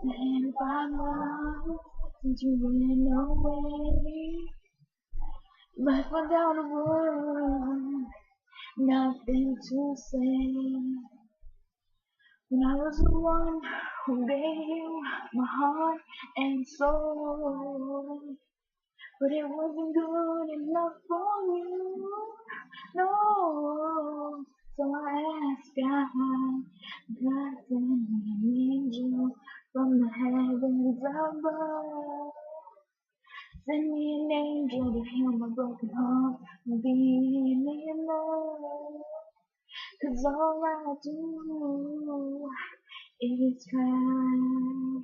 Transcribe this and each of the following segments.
And if I'm lost, since you went away, left without a word, nothing to say. When I was the one who gave you my heart and soul, but it wasn't good enough for you, no. So I asked God send me an angel from the heavens above. Send me an angel to heal my broken heart and be in love. 'Cause all I do is cry.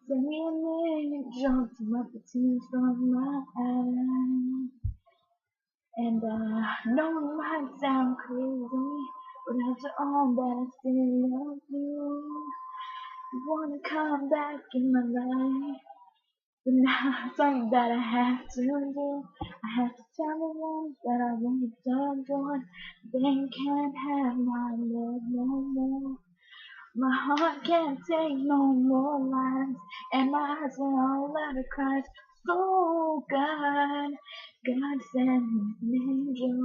Send me an angel to wipe the tears from my eyes. And I know it might sound crazy, but after all that I still love you. You wanna come back in my life, but now it's something that I have to do. I have to tell the ones that I won't adore. They can't have my love no more. My heart can't take no more lies, and my eyes are all out of cries. So God send me an angel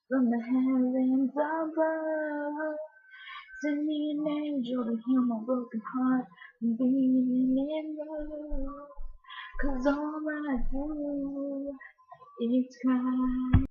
from the heavens above. Send me an angel to heal my broken heart and be in love. 'Cause all I do is cry.